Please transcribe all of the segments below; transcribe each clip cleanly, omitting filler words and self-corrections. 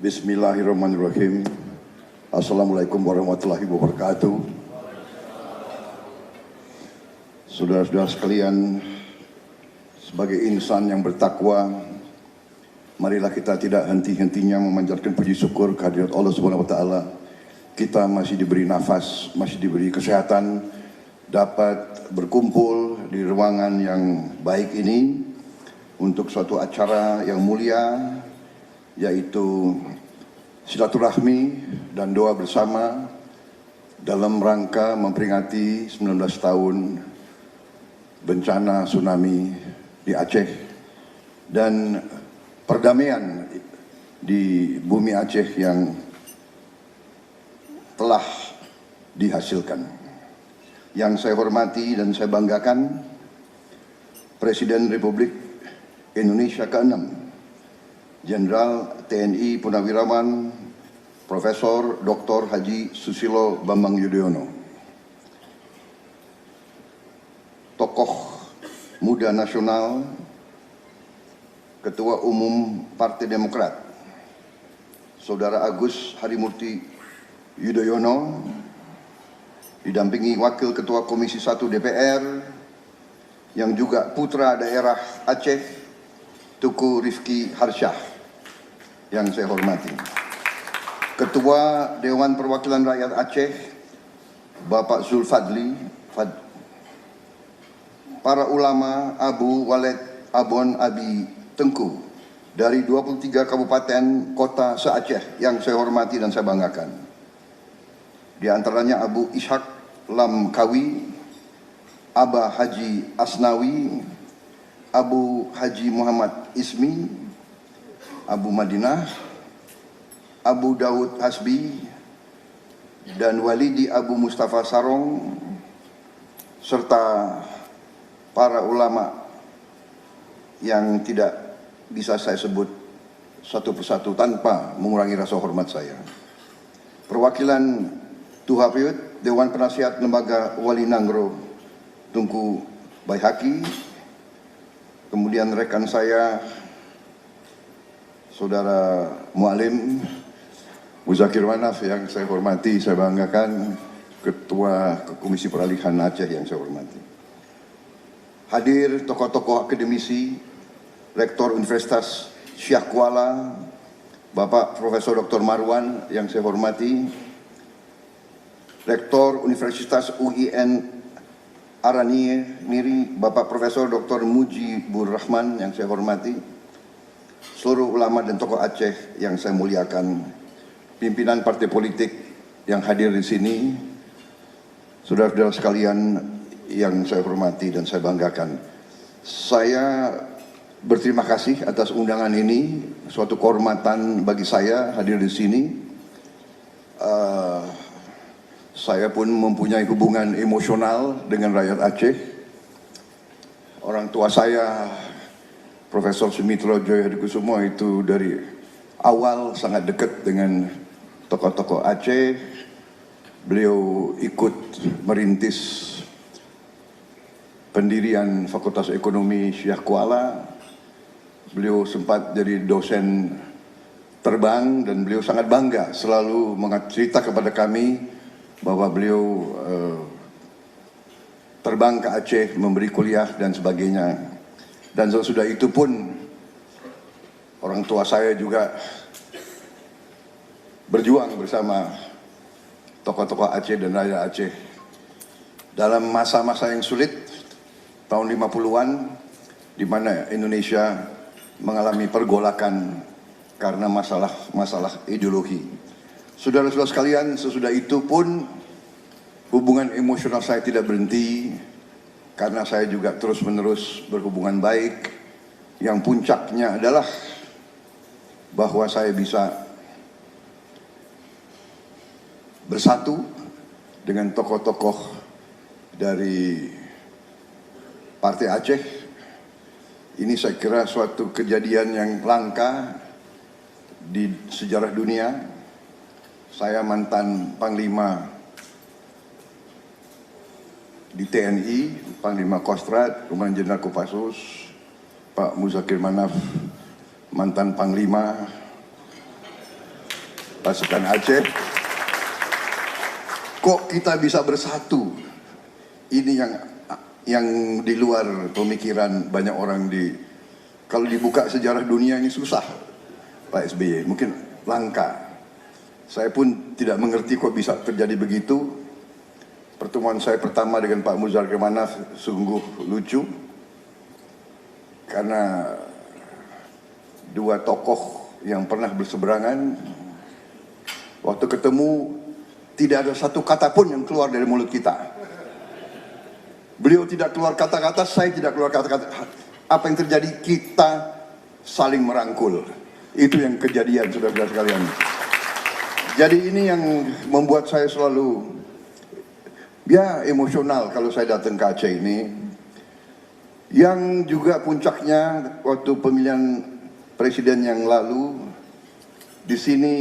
Bismillahirrahmanirrahim. Assalamualaikum warahmatullahi wabarakatuh. Saudara-saudara sekalian, sebagai insan yang bertakwa, marilah kita tidak henti-hentinya memanjatkan puji syukur kehadirat Allah Subhanahu wa taala. Kita masih diberi nafas, masih diberi kesehatan, dapat berkumpul di ruangan yang baik ini untuk suatu acara yang mulia, yaitu silaturahmi dan doa bersama dalam rangka memperingati 19 tahun bencana tsunami di Aceh dan perdamaian di bumi Aceh yang telah dihasilkan. Yang saya hormati dan saya banggakan, Presiden Republik Indonesia ke-6, Jenderal TNI Purnawirawan Profesor Dr. Haji Susilo Bambang Yudhoyono, tokoh muda nasional, Ketua Umum Partai Demokrat, Saudara Agus Harimurti Yudhoyono, didampingi Wakil Ketua Komisi 1 DPR, yang juga putra daerah Aceh, Tuku Rifki Harsyah, yang saya hormati, Ketua Dewan Perwakilan Rakyat Aceh, Bapak Zulfadli, para ulama Abu Walid Abon Abi Tengku dari 23 kabupaten kota se-Aceh yang saya hormati dan saya banggakan. Di antaranya Abu Ishak Lamkawi, Abah Haji Asnawi, Abu Haji Muhammad Ismi, Abu Madinah, Abu Daud Hasbi, dan Walidi Abu Mustafa Sarong, serta para ulama yang tidak bisa saya sebut satu persatu tanpa mengurangi rasa hormat saya. Perwakilan Tuhapiyut, Dewan Penasihat Lembaga Wali Nangro, Tunku Baihaki, kemudian rekan saya, Saudara Mualim Muzakir Manaf yang saya hormati, saya banggakan, Ketua Komisi Peralihan Aceh yang saya hormati. Hadir tokoh-tokoh akademisi, Rektor Universitas Syah Kuala, Bapak Profesor Dr. Marwan yang saya hormati, Rektor Universitas UIN Aranie Niri, Bapak Profesor Dr. Mujibur Rahman yang saya hormati, seluruh ulama dan tokoh Aceh yang saya muliakan, pimpinan partai politik yang hadir di sini, saudara-saudara sekalian yang saya hormati dan saya banggakan. Saya berterima kasih atas undangan ini, suatu kehormatan bagi saya hadir di sini. Saya pun mempunyai hubungan emosional dengan rakyat Aceh. Orang tua saya, Profesor Sumitro Joyo Hadikusumo, itu dari awal sangat dekat dengan tokoh-tokoh Aceh. Beliau ikut merintis pendirian Fakultas Ekonomi Syah Kuala. Beliau sempat jadi dosen terbang dan beliau sangat bangga selalu cerita kepada kami bahwa beliau terbang ke Aceh memberi kuliah dan sebagainya. Dan sesudah itu pun orang tua saya juga berjuang bersama tokoh-tokoh Aceh dan rakyat Aceh dalam masa-masa yang sulit tahun 50-an, di mana Indonesia mengalami pergolakan karena masalah ideologi. Saudara-saudara sekalian, sesudah itu pun hubungan emosional saya tidak berhenti, karena saya juga terus-menerus berhubungan baik, yang puncaknya adalah bahwa saya bisa bersatu dengan tokoh-tokoh dari Partai Aceh. Ini saya kira suatu kejadian yang langka di sejarah dunia. Saya mantan Panglima di TNI, Panglima Kostrat, Komandan Jenderal Kopassus, Pak Muzakir Manaf, mantan Panglima pasukan Aceh. Kok kita bisa bersatu? Ini yang di luar pemikiran banyak orang kalau dibuka sejarah dunia ini susah, Pak SBY, mungkin langka. Saya pun tidak mengerti kok bisa terjadi begitu. Pertemuan saya pertama dengan Pak Muzar Kemanaf sungguh lucu, karena dua tokoh yang pernah berseberangan, waktu ketemu tidak ada satu kata pun yang keluar dari mulut kita. Beliau tidak keluar kata-kata, saya tidak keluar kata-kata. Apa yang terjadi? Kita saling merangkul. Itu yang kejadian, saudara-saudara sekalian. Jadi ini yang membuat saya selalu emosional kalau saya datang ke Aceh ini. Yang juga puncaknya waktu pemilihan presiden yang lalu, di sini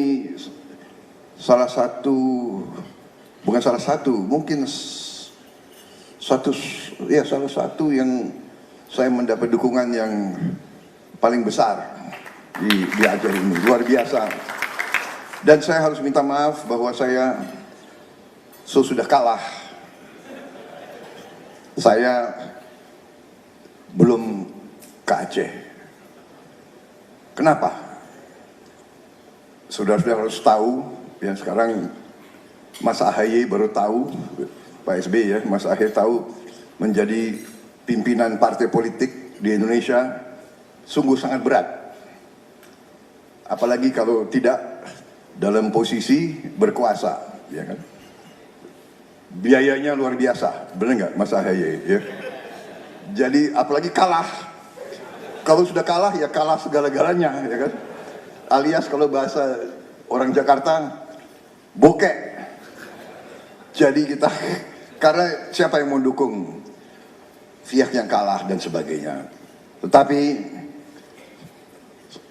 salah satu yang saya mendapat dukungan yang paling besar di Aceh ini, luar biasa. Dan saya harus minta maaf bahwa saya sudah kalah. Saya belum ke Aceh. Kenapa? Saudara-saudara harus tahu, yang sekarang Mas AHY baru tahu, Pak SBY ya, Mas AHY tahu menjadi pimpinan partai politik di Indonesia sungguh sangat berat. Apalagi kalau tidak dalam posisi berkuasa, ya kan? Biayanya luar biasa, benar nggak Mas AHY? Ya? Jadi apalagi kalah. Kalau sudah kalah ya kalah segala-galanya, ya kan? Alias kalau bahasa orang Jakarta, bokek. Jadi kita, karena siapa yang mau dukung pihak yang kalah dan sebagainya. Tetapi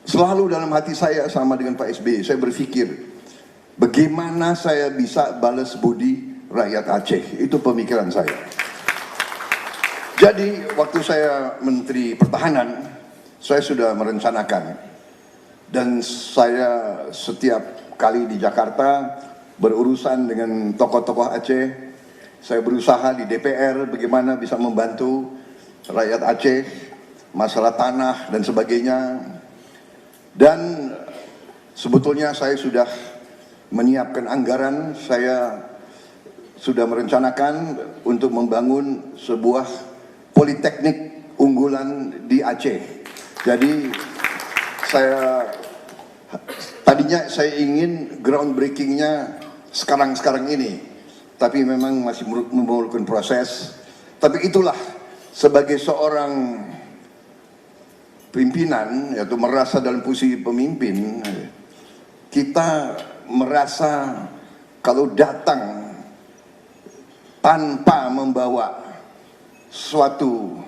selalu dalam hati saya sama dengan Pak SBY, saya berpikir bagaimana saya bisa balas budi rakyat Aceh. Itu pemikiran saya. Jadi waktu saya Menteri Pertahanan, saya sudah merencanakan, dan saya setiap kali di Jakarta berurusan dengan tokoh-tokoh Aceh, saya berusaha di DPR bagaimana bisa membantu rakyat Aceh, masalah tanah dan sebagainya. Dan sebetulnya saya sudah menyiapkan anggaran, saya sudah merencanakan untuk membangun sebuah politeknik unggulan di Aceh. Jadi tadinya saya ingin groundbreakingnya sekarang ini, tapi memang masih memerlukan proses. Tapi itulah, sebagai seorang pimpinan, yaitu merasa dalam posisi pemimpin, kita merasa kalau datang tanpa membawa suatu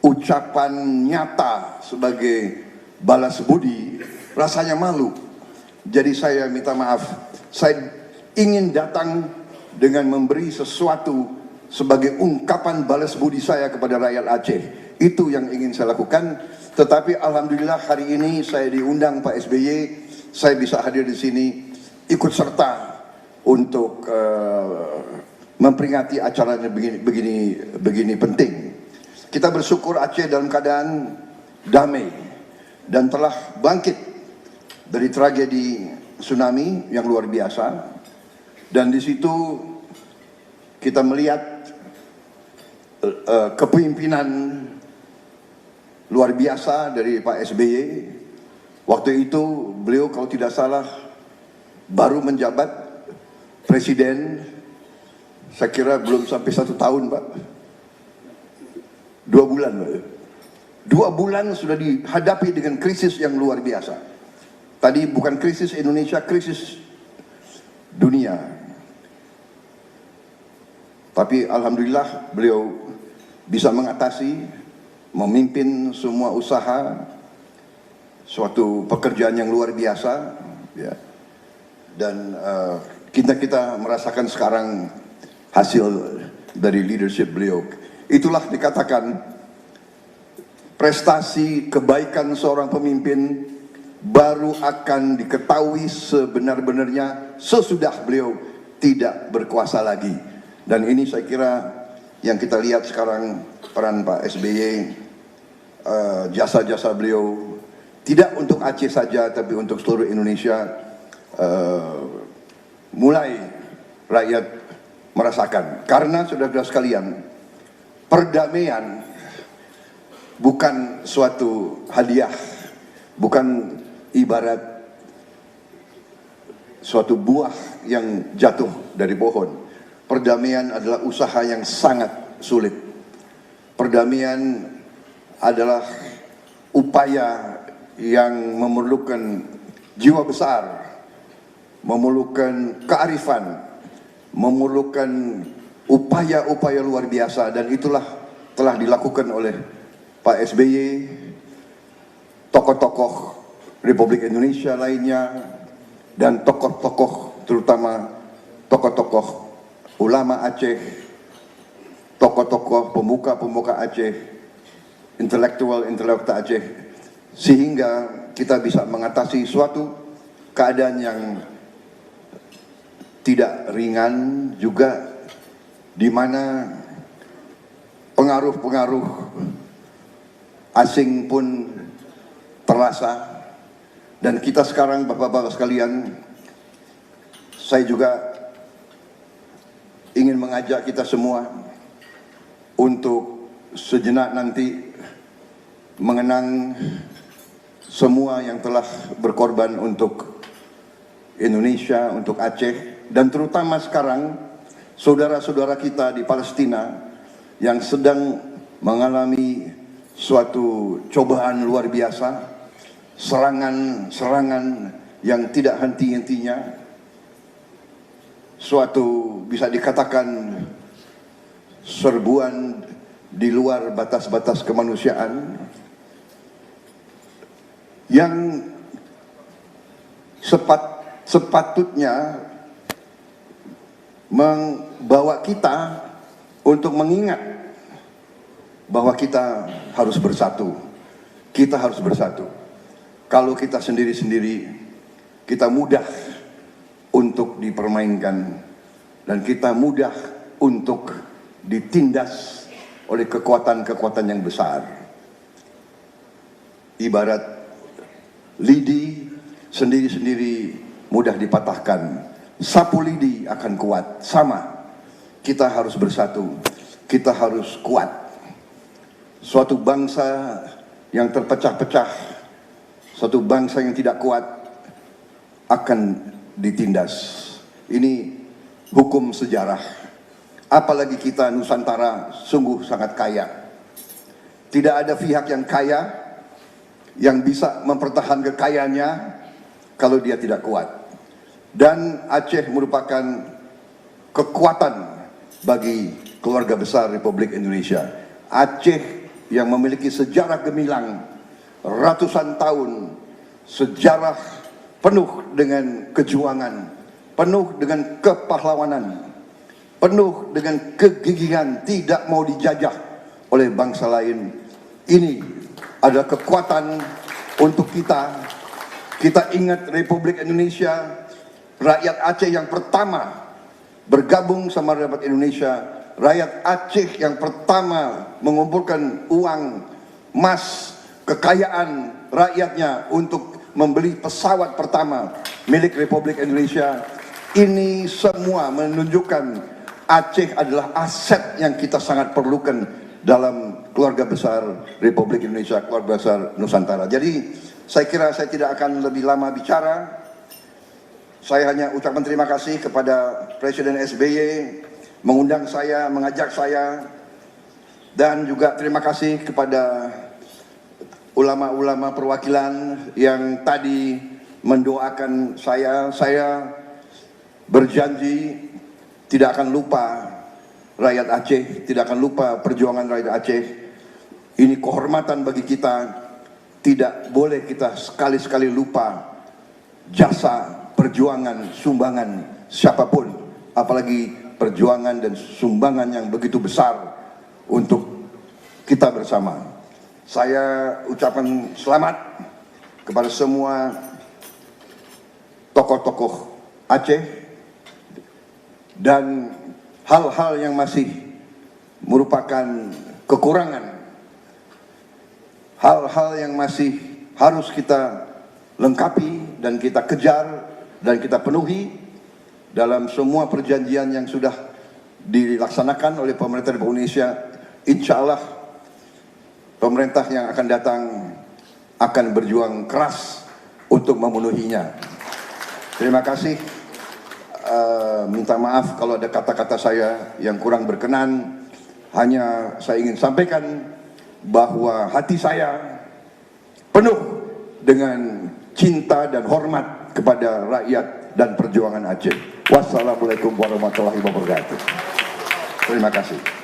ucapan nyata sebagai balas budi, rasanya malu. Jadi saya minta maaf, saya ingin datang dengan memberi sesuatu sebagai ungkapan balas budi saya kepada rakyat Aceh. Itu yang ingin saya lakukan. Tetapi alhamdulillah hari ini saya diundang Pak SBY, saya bisa hadir di sini ikut serta untuk memperingati acaranya begini penting. Kita bersyukur Aceh dalam keadaan damai dan telah bangkit dari tragedi tsunami yang luar biasa. Dan di situ kita melihat kepemimpinan luar biasa dari Pak SBY. Waktu itu beliau kalau tidak salah baru menjabat presiden, saya kira belum sampai 1 tahun Pak. 2 bulan Pak. 2 bulan sudah dihadapi dengan krisis yang luar biasa. Tadi bukan krisis Indonesia, krisis dunia. Tapi alhamdulillah beliau bisa mengatasi, memimpin semua usaha, suatu pekerjaan yang luar biasa, ya. Dan kita merasakan sekarang hasil dari leadership beliau. Itulah dikatakan prestasi kebaikan seorang pemimpin baru akan diketahui sebenar-benarnya sesudah beliau tidak berkuasa lagi. Dan ini saya kira yang kita lihat sekarang, peran Pak SBY, jasa-jasa beliau tidak untuk Aceh saja tapi untuk seluruh Indonesia, mulai rakyat merasakan. Karena saudara-saudara sekalian, perdamaian bukan suatu hadiah, bukan ibarat suatu buah yang jatuh dari pohon. Perdamaian adalah usaha yang sangat sulit. Perdamaian adalah upaya yang memerlukan jiwa besar, memerlukan kearifan, memerlukan upaya-upaya luar biasa, dan itulah telah dilakukan oleh Pak SBY, tokoh-tokoh Republik Indonesia lainnya, dan tokoh-tokoh, terutama tokoh-tokoh ulama Aceh, tokoh-tokoh pemuka-pemuka Aceh, intelektual Aceh, sehingga kita bisa mengatasi suatu keadaan yang tidak ringan juga, di mana pengaruh-pengaruh asing pun terasa. Dan kita sekarang, bapak-bapak sekalian, saya juga ingin mengajak kita semua untuk sejenak nanti mengenang semua yang telah berkorban untuk Indonesia, untuk Aceh, dan terutama sekarang saudara-saudara kita di Palestina yang sedang mengalami suatu cobaan luar biasa, serangan yang tidak henti-hentinya, suatu bisa dikatakan serbuan di luar batas-batas kemanusiaan yang sepatutnya membawa kita untuk mengingat bahwa kita harus bersatu. Kita harus bersatu. Kalau kita sendiri-sendiri, kita mudah untuk dipermainkan, dan kita mudah untuk ditindas oleh kekuatan-kekuatan yang besar. Ibarat lidi sendiri-sendiri mudah dipatahkan, sapu lidi akan kuat. Sama, kita harus bersatu, kita harus kuat. Suatu bangsa yang terpecah-pecah, suatu bangsa yang tidak kuat akan ditindas. Ini hukum sejarah. Apalagi kita Nusantara sungguh sangat kaya. Tidak ada pihak yang kaya yang bisa mempertahankan kekayaannya kalau dia tidak kuat. Dan Aceh merupakan kekuatan bagi keluarga besar Republik Indonesia. Aceh yang memiliki sejarah gemilang ratusan tahun, sejarah penuh dengan kejuangan, penuh dengan kepahlawanan, penuh dengan kegigihan, tidak mau dijajah oleh bangsa lain. Ini adalah kekuatan untuk kita. Kita ingat Republik Indonesia, rakyat Aceh yang pertama bergabung sama Republik Indonesia, rakyat Aceh yang pertama mengumpulkan uang, emas, kekayaan rakyatnya untuk membeli pesawat pertama milik Republik Indonesia. Ini semua menunjukkan Aceh adalah aset yang kita sangat perlukan dalam keluarga besar Republik Indonesia, keluarga besar Nusantara. Jadi saya kira saya tidak akan lebih lama bicara. Saya hanya ucapkan terima kasih kepada Presiden SBY mengundang saya, mengajak saya, dan juga terima kasih kepada ulama-ulama perwakilan yang tadi mendoakan saya. Saya berjanji tidak akan lupa rakyat Aceh, tidak akan lupa perjuangan rakyat Aceh. Ini kehormatan bagi kita. Tidak boleh kita sekali-sekali lupa jasa, perjuangan, sumbangan siapapun, apalagi perjuangan dan sumbangan yang begitu besar untuk kita bersama. Saya ucapkan selamat kepada semua tokoh-tokoh Aceh dan hal-hal yang masih merupakan kekurangan, hal-hal yang masih harus kita lengkapi dan kita kejar dan kita penuhi dalam semua perjanjian yang sudah dilaksanakan oleh pemerintah Republik Indonesia. Insya Allah pemerintah yang akan datang akan berjuang keras untuk memenuhinya. Terima kasih. Minta maaf kalau ada kata-kata saya yang kurang berkenan. Hanya saya ingin sampaikan bahwa hati saya penuh dengan cinta dan hormat kepada rakyat dan perjuangan Aceh. Wassalamualaikum warahmatullahi wabarakatuh. Terima kasih.